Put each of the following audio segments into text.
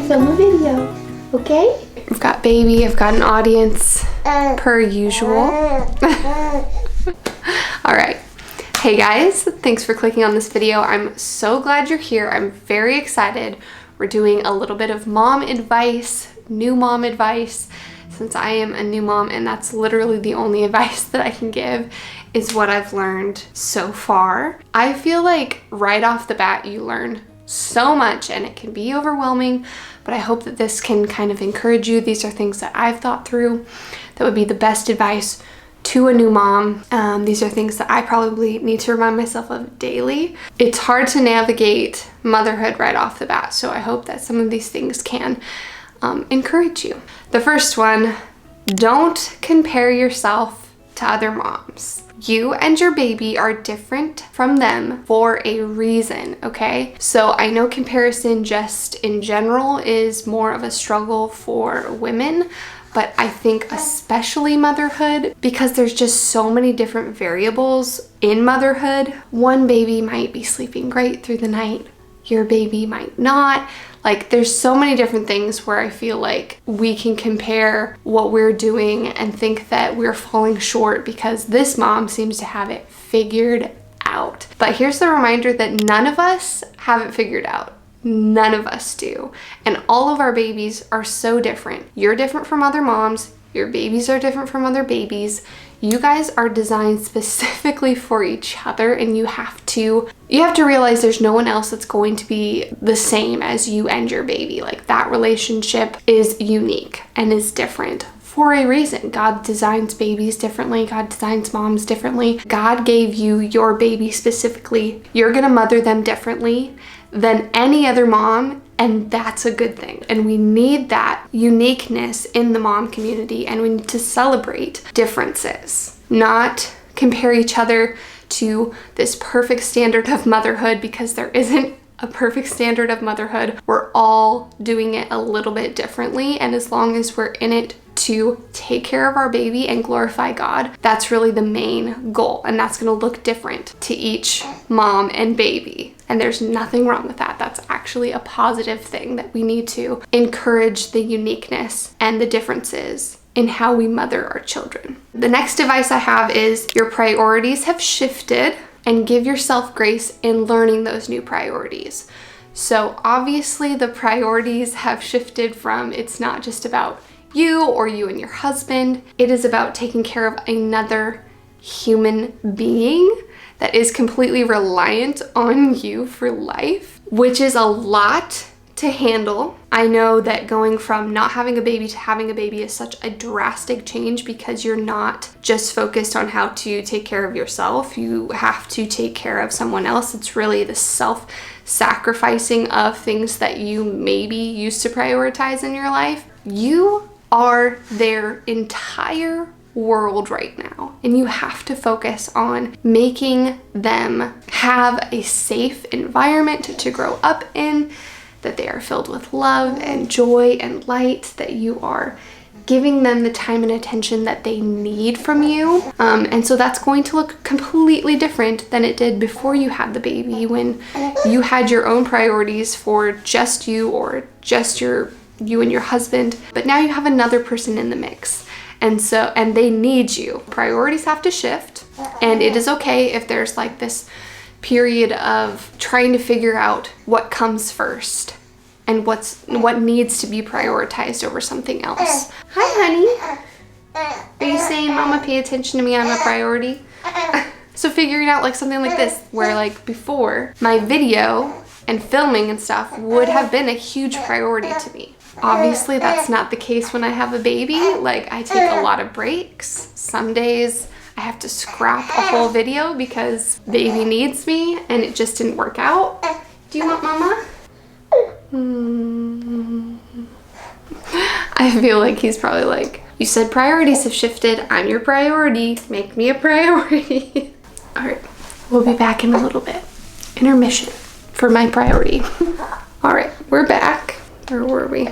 and film a video, okay? I've got baby, I've got an audience, per usual. All right. Hey guys, thanks for clicking on this video. I'm so glad you're here. I'm very excited. We're doing a little bit of mom advice, new mom advice, since I am a new mom, and that's literally the only advice that I can give is what I've learned so far. I feel like right off the bat you learn so much and it can be overwhelming, but I hope that this can kind of encourage you. These are things that I've thought through that would be the best advice to a new mom. These are things that I probably need to remind myself of daily. It's hard to navigate motherhood right off the bat, so I hope that some of these things can encourage you. The first one, don't compare yourself to other moms. You and your baby are different from them for a reason, okay? So I know comparison just in general is more of a struggle for women, but I think especially motherhood, because there's just so many different variables in motherhood. One baby might be sleeping great through the night, your baby might not. Like, there's so many different things where I feel like we can compare what we're doing and think that we're falling short because this mom seems to have it figured out. But here's the reminder that none of us have it figured out. None of us do. And all of our babies are so different. You're different from other moms. Your babies are different from other babies. You guys are designed specifically for each other, and you have to realize there's no one else that's going to be the same as you and your baby. Like, that relationship is unique and is different for a reason. God designs babies differently. God designs moms differently. God gave you your baby specifically. You're gonna mother them differently than any other mom, and that's a good thing. And we need that uniqueness in the mom community, and we need to celebrate differences, not compare each other to this perfect standard of motherhood, because there isn't a perfect standard of motherhood. We're all doing it a little bit differently, and as long as we're in it to take care of our baby and glorify God, that's really the main goal, and that's going to look different to each mom and baby. And there's nothing wrong with that. That's actually a positive thing, that we need to encourage the uniqueness and the differences in how we mother our children. The next advice I have is your priorities have shifted, and give yourself grace in learning those new priorities. So obviously the priorities have shifted from, it's not just about you or you and your husband. It is about taking care of another human being that is completely reliant on you for life, which is a lot to handle. I know that going from not having a baby to having a baby is such a drastic change, because you're not just focused on how to take care of yourself. You have to take care of someone else. It's really the self-sacrificing of things that you maybe used to prioritize in your life. You are their entire world right now, and you have to focus on making them have a safe environment to grow up in, that they are filled with love and joy and light, that you are giving them the time and attention that they need from you. And so that's going to look completely different than it did before you had the baby, when you had your own priorities for just you, or just you and your husband. But now you have another person in the mix. And they need you. Priorities have to shift, and it is okay if there's like this period of trying to figure out what comes first and what needs to be prioritized over something else. Hi, honey. Are you saying, Mama, pay attention to me, I'm a priority? So figuring out like something like this, where like before, my video and filming and stuff would have been a huge priority to me. Obviously, that's not the case when I have a baby. Like, I take a lot of breaks. Some days I have to scrap a whole video because baby needs me and it just didn't work out. Do you want Mama? I feel like he's probably like, you said priorities have shifted. I'm your priority. Make me a priority. All right, we'll be back in a little bit. Intermission for my priority. All right, we're back. Where were we?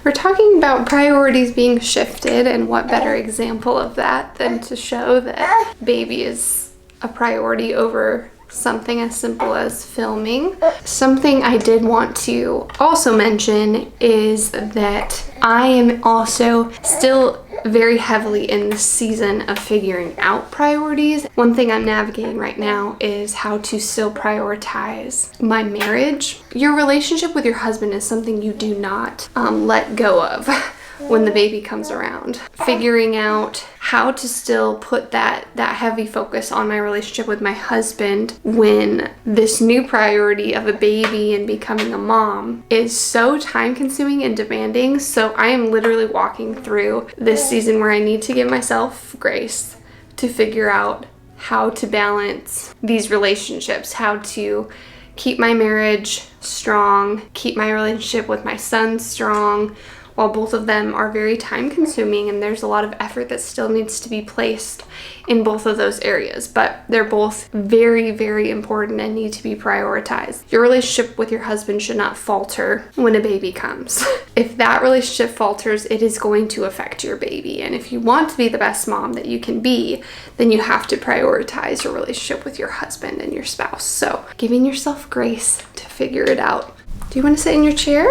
We're talking about priorities being shifted, and what better example of that than to show that baby is a priority over something as simple as filming. Something I did want to also mention is that I am also still very heavily in the season of figuring out priorities. One thing I'm navigating right now is how to still prioritize my marriage. Your relationship with your husband is something you do not let go of when the baby comes around. Figuring out how to still put that heavy focus on my relationship with my husband when this new priority of a baby and becoming a mom is so time consuming and demanding. So I am literally walking through this season where I need to give myself grace to figure out how to balance these relationships, how to keep my marriage strong, keep my relationship with my son strong, while both of them are very time consuming, and there's a lot of effort that still needs to be placed in both of those areas, but they're both very, very important and need to be prioritized. Your relationship with your husband should not falter when a baby comes. If that relationship falters, it is going to affect your baby, and if you want to be the best mom that you can be, then you have to prioritize your relationship with your husband and your spouse. So giving yourself grace to figure it out. Do you want to sit in your chair?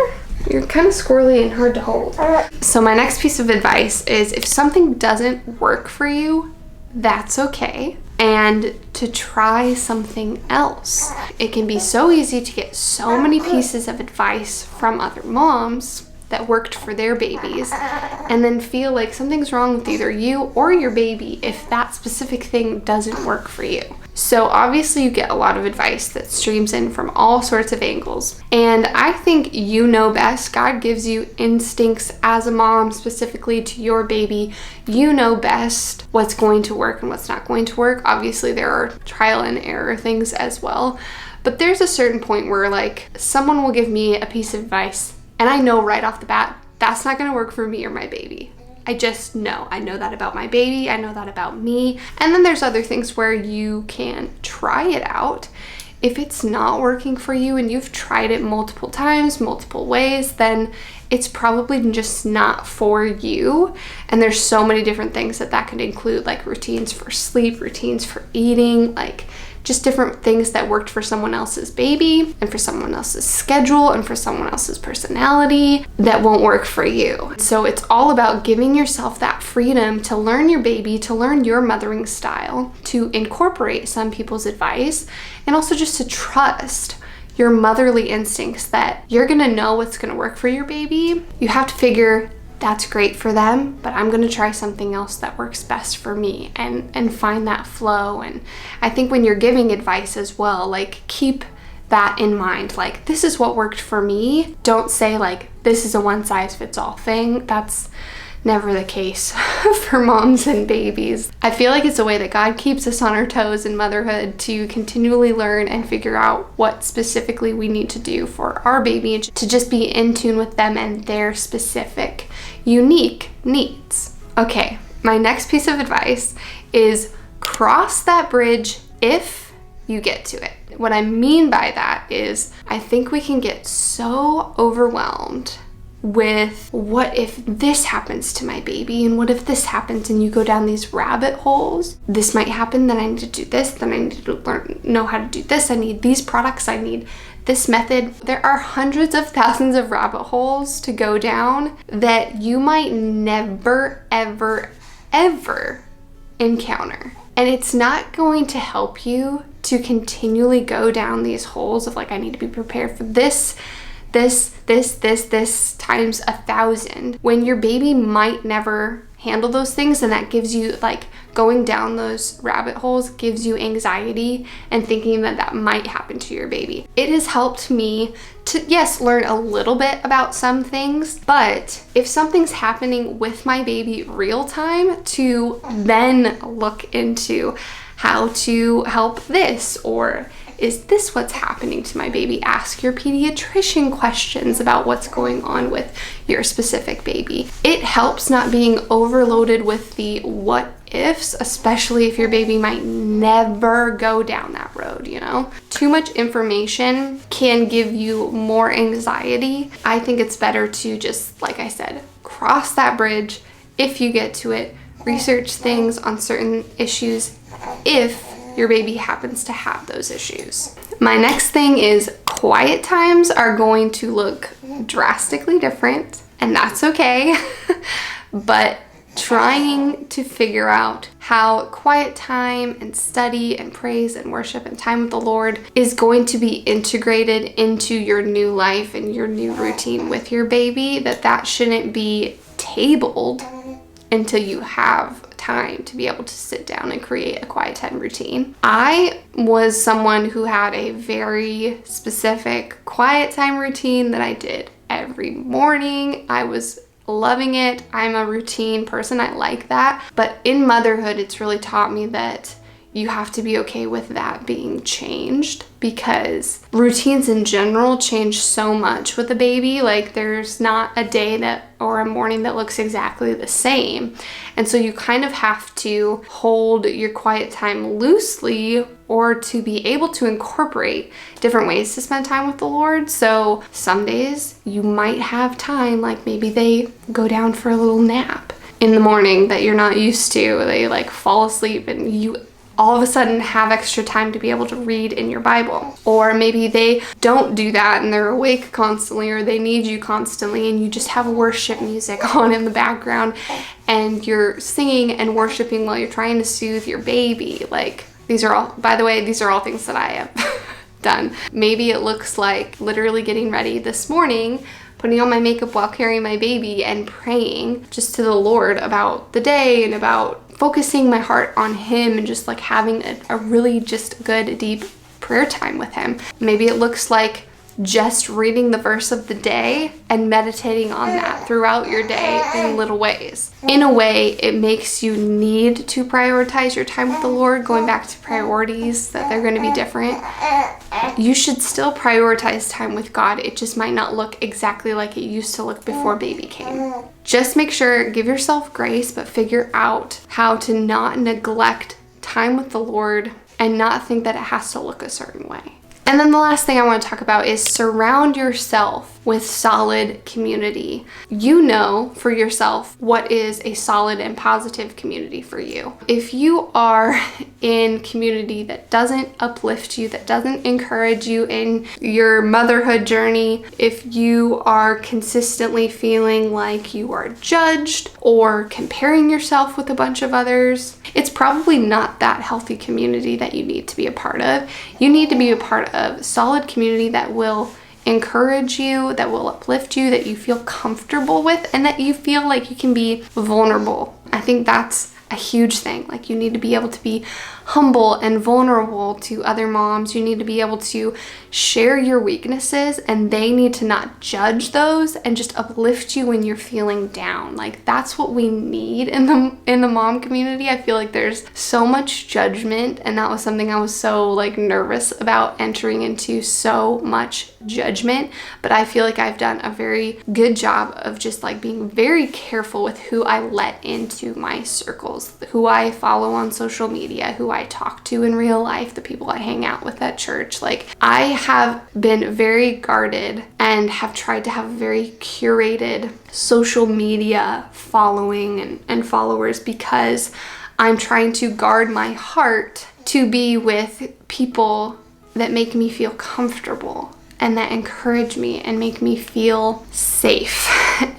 You're kind of squirrely and hard to hold. So my next piece of advice is if something doesn't work for you, that's okay. And to try something else. It can be so easy to get so many pieces of advice from other moms that worked for their babies and then feel like something's wrong with either you or your baby if that specific thing doesn't work for you. So obviously you get a lot of advice that streams in from all sorts of angles. And I think you know best. God gives you instincts as a mom specifically to your baby. You know best what's going to work and what's not going to work. Obviously there are trial and error things as well. But there's a certain point where like someone will give me a piece of advice and I know right off the bat, that's not gonna work for me or my baby. I just know. I know that about my baby. I know that about me. And then there's other things where you can try it out. If it's not working for you and you've tried it multiple times, multiple ways, then it's probably just not for you. And there's so many different things that could include, like routines for sleep, routines for eating, like just different things that worked for someone else's baby and for someone else's schedule and for someone else's personality that won't work for you. So it's all about giving yourself that freedom to learn your baby, to learn your mothering style, to incorporate some people's advice, and also just to trust your motherly instincts that you're gonna know what's gonna work for your baby. You have to figure that's great for them, but I'm gonna try something else that works best for me and find that flow. And I think when you're giving advice as well, like keep that in mind. Like, this is what worked for me. Don't say like, this is a one size fits all thing. That's never the case for moms and babies. I feel like it's a way that God keeps us on our toes in motherhood to continually learn and figure out what specifically we need to do for our baby and to just be in tune with them and their specific unique needs. Okay, my next piece of advice is cross that bridge if you get to it. What I mean by that is I think we can get so overwhelmed with what if this happens to my baby and what if this happens, and you go down these rabbit holes. This might happen, then I need to do this, then I need to know how to do this, I need these products, I need this method. There are hundreds of thousands of rabbit holes to go down that you might never, ever, ever encounter. And it's not going to help you to continually go down these holes of like, I need to be prepared for this times 1,000 when your baby might never handle those things, and that gives you like going down those rabbit holes gives you anxiety and thinking that might happen to your baby. It has helped me to, yes, learn a little bit about some things, but if something's happening with my baby real time, to then look into how to help this, or is this what's happening to my baby? Ask your pediatrician questions about what's going on with your specific baby. It helps not being overloaded with the what ifs, especially if your baby might never go down that road, you know? Too much information can give you more anxiety. I think it's better to just, like I said, cross that bridge if you get to it, research things on certain issues if your baby happens to have those issues. My next thing is quiet times are going to look drastically different, and that's okay. But trying to figure out how quiet time and study and praise and worship and time with the Lord is going to be integrated into your new life and your new routine with your baby, that shouldn't be tabled until you have time to be able to sit down and create a quiet time routine. I was someone who had a very specific quiet time routine that I did every morning. I was loving it. I'm a routine person. I like that. But in motherhood, it's really taught me that you have to be okay with that being changed, because routines in general change so much with a baby. Like, there's not a day that or a morning that looks exactly the same. And so you kind of have to hold your quiet time loosely, or to be able to incorporate different ways to spend time with the Lord. So some days you might have time, like maybe they go down for a little nap in the morning that you're not used to. They like fall asleep and you all of a sudden have extra time to be able to read in your Bible. Or maybe they don't do that and they're awake constantly, or they need you constantly, and you just have worship music on in the background and you're singing and worshiping while you're trying to soothe your baby. Like, these are all, by the way, these are all things that I have done. Maybe it looks like literally getting ready this morning, putting on my makeup while carrying my baby and praying just to the Lord about the day and about focusing my heart on Him and just like having a really just good, deep prayer time with Him. Maybe it looks like just reading the verse of the day and meditating on that throughout your day in little ways. In a way, it makes you need to prioritize your time with the Lord, going back to priorities, that they're going to be different. You should still prioritize time with God. It just might not look exactly like it used to look before baby came. Just make sure, give yourself grace, but figure out how to not neglect time with the Lord and not think that it has to look a certain way. And then the last thing I want to talk about is surround yourself with solid community. You know for yourself what is a solid and positive community for you. If you are in community that doesn't uplift you, that doesn't encourage you in your motherhood journey, if you are consistently feeling like you are judged or comparing yourself with a bunch of others, it's probably not that healthy community that you need to be a part of. You need to be a part of solid community that will encourage you, that will uplift you, that you feel comfortable with, and that you feel like you can be vulnerable. I think that's a huge thing. Like, you need to be able to be humble and vulnerable to other moms. You need to be able to share your weaknesses, and they need to not judge those and just uplift you when you're feeling down. Like, that's what we need in the mom community. I feel like there's so much judgment, and that was something I was so like nervous about, entering into so much judgment. But I feel like I've done a very good job of just like being very careful with who I let into my circles, who I follow on social media, who I talk to in real life, the people I hang out with at church. Like, I have been very guarded and have tried to have a very curated social media following and followers, because I'm trying to guard my heart to be with people that make me feel comfortable and that encourage me and make me feel safe.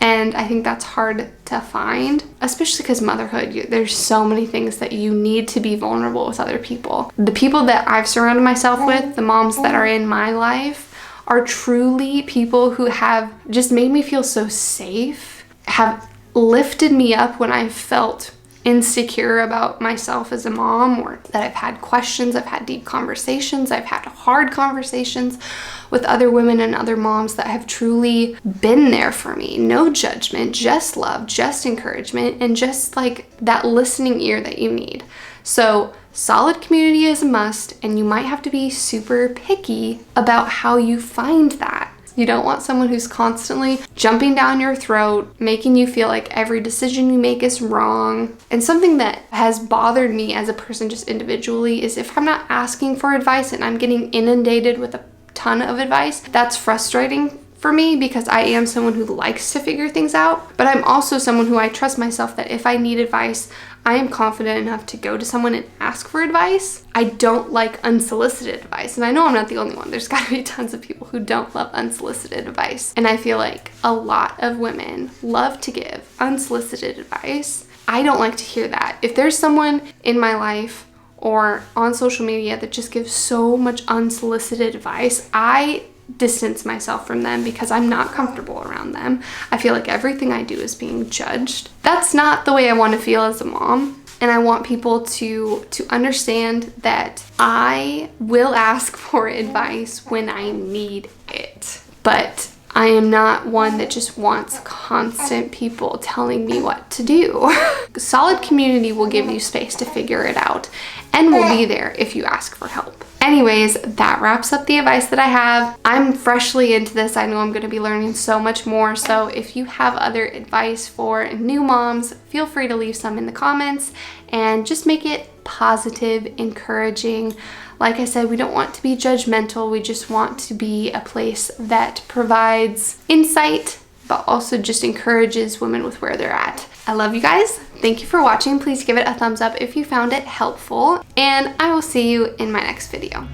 And I think that's hard to find, especially because motherhood, there's so many things that you need to be vulnerable with other people. The people that I've surrounded myself with, the moms that are in my life, are truly people who have just made me feel so safe, have lifted me up when I felt insecure about myself as a mom, or that I've had questions, I've had deep conversations, I've had hard conversations with other women and other moms that have truly been there for me. No judgment, just love, just encouragement, and just like that listening ear that you need. So solid community is a must, and you might have to be super picky about how you find that. You don't want someone who's constantly jumping down your throat, making you feel like every decision you make is wrong. And something that has bothered me as a person just individually is if I'm not asking for advice and I'm getting inundated with a ton of advice, that's frustrating for me, because I am someone who likes to figure things out. But I'm also someone who I trust myself that if I need advice, I am confident enough to go to someone and ask for advice. I don't like unsolicited advice, and I know I'm not the only one. There's gotta be tons of people who don't love unsolicited advice, and I feel like a lot of women love to give unsolicited advice. I don't like to hear that. If there's someone in my life or on social media that just gives so much unsolicited advice, I distance myself from them because I'm not comfortable around them. I feel like everything I do is being judged. That's not the way I want to feel as a mom. And I want people to understand that I will ask for advice when I need it. But I am not one that just wants constant people telling me what to do. Solid community will give you space to figure it out and will be there if you ask for help. Anyways, that wraps up the advice that I have. I'm freshly into this. I know I'm going to be learning so much more. So if you have other advice for new moms, feel free to leave some in the comments and just make it positive, encouraging. Like I said, we don't want to be judgmental. We just want to be a place that provides insight, but also just encourages women with where they're at. I love you guys. Thank you for watching. Please give it a thumbs up if you found it helpful, and I will see you in my next video.